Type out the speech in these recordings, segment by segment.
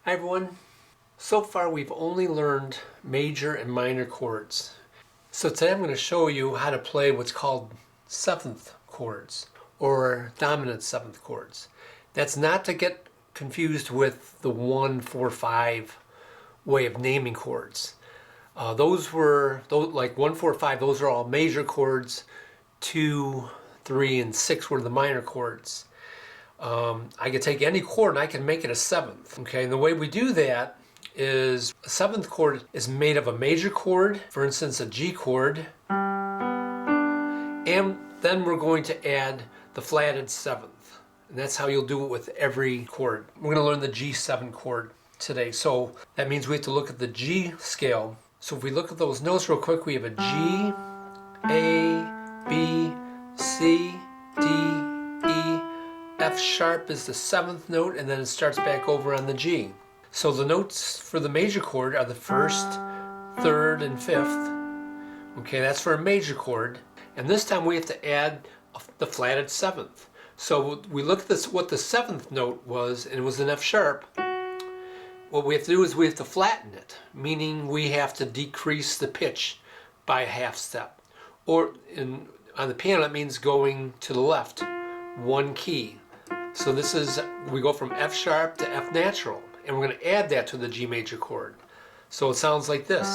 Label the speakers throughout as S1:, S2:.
S1: Hi everyone. So far we've only learned major and minor chords. So today I'm going to show you how to play what's called seventh chords or dominant seventh chords. That's not to get confused with the 1-4-5 way of naming chords. Those like 1-4-5, those are all major chords. 2, 3, and 6 were the minor chords. I can take any chord and I can make it a seventh. Okay, and the way we do that is a seventh chord is made of a major chord, for instance a G chord, and then we're going to add the flatted seventh. And that's how you'll do it with every chord. We're going to learn the G7 chord today. So that means we have to look at the G scale. So if we look at those notes real quick, we have a G, A, B, C, D, E, F sharp is the seventh note, and then it starts back over on the G. So the notes for the major chord are the first, third, and fifth. Okay, that's for a major chord. And this time we have to add the flatted seventh. So we look at this, what the seventh note was, and it was an F sharp. What we have to do is we have to flatten it, meaning we have to decrease the pitch by a half step. Or on the piano, it means going to the left, one key. So this is, we go from F sharp to F natural, and we're going to add that to the G major chord. So it sounds like this.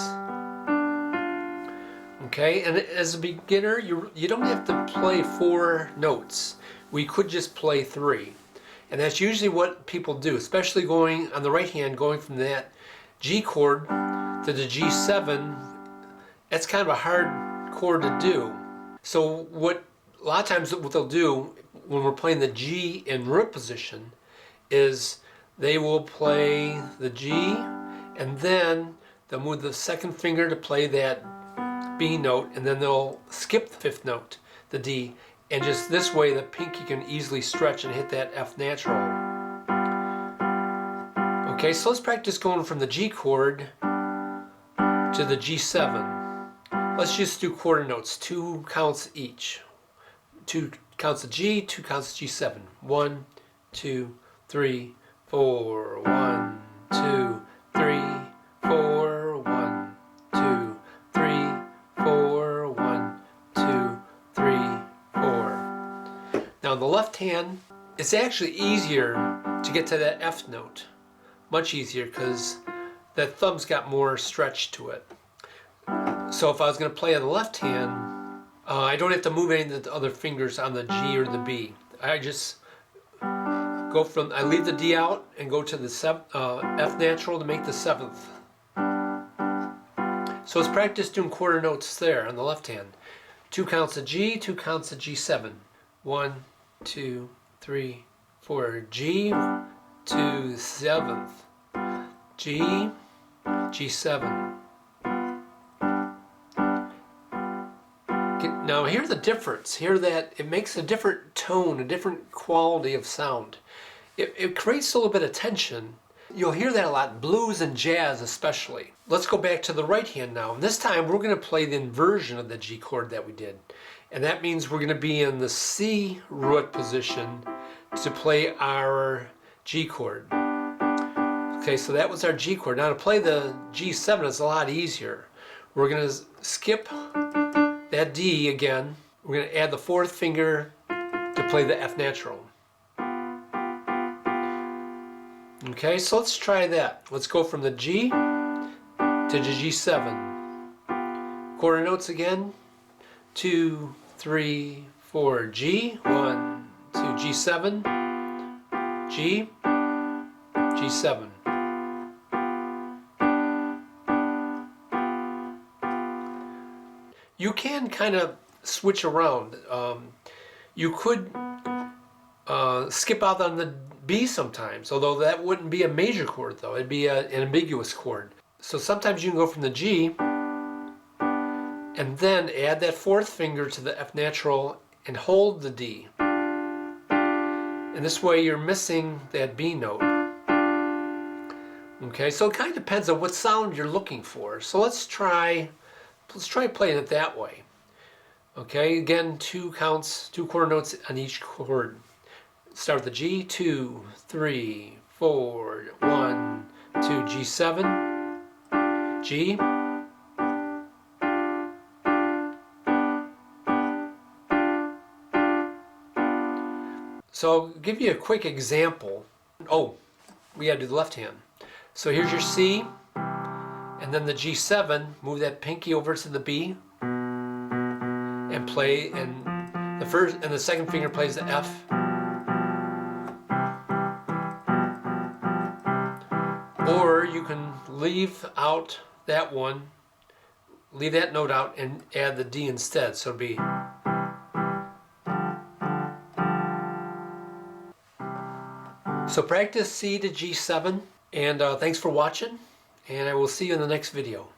S1: Okay, and as a beginner, you don't have to play 4 notes. We could just play 3. And that's usually what people do, especially going on the right hand, going from that G chord to the G7. That's kind of a hard chord to do. So a lot of times what they'll do when we're playing the G in root position is they will play the G and then they'll move the second finger to play that B note, and then they'll skip the fifth note, the D, and just this way the pinky can easily stretch and hit that F natural. Okay, so let's practice going from the G chord to the G7. Let's just do quarter notes, 2 counts each. 2 counts of G, 2 counts of G7. 1, 2, 3, 4. 1, 2, 3, 4. 1, 2, 3, 4. 1, 2, 3, 4. Now the left hand, it's actually easier to get to that F note. Much easier because that thumb's got more stretch to it. So if I was going to play on the left hand, I don't have to move any of the other fingers on the G or the B. I just go from, I leave the D out and go to the F natural to make the seventh. So let's practice doing quarter notes there on the left hand. 2 counts of G, 2 counts of G7. 1, 2, 3, 4. G to 7th. G, G7. Now hear the difference. Hear that it makes a different tone, a different quality of sound. It creates a little bit of tension. You'll hear that a lot in blues and jazz especially. Let's go back to the right hand now. And this time we're going to play the inversion of the G chord that we did. And that means we're going to be in the C root position to play our G chord. Okay, so that was our G chord. Now to play the G7 is a lot easier. We're going to skip that D again. We're going to add the 4th finger to play the F natural. Okay, so let's try that. Let's go from the G to the G7. Quarter notes again. 2, 3, 4. G. 1, 2. G7. G. G7. You can kind of switch around. You could skip out on the B sometimes, although that wouldn't be a major chord though, it'd be an ambiguous chord. So sometimes you can go from the G and then add that 4th finger to the F natural and hold the D. And this way you're missing that B note. Okay, so it kind of depends on what sound you're looking for. So let's try playing it that way. Okay, again, 2 counts, 2 quarter notes on each chord. Start with the G, 2, 3, 4, 1, G7, G, so I'll give you a quick example. Oh, we gotta do the left hand. So here's your C, and then the G7, move that pinky over to the B, and play, and the second finger plays the F. Or you can leave out that one, leave that note out and add the D instead, so it'll be. So practice C to G7, and thanks for watching, and I will see you in the next video.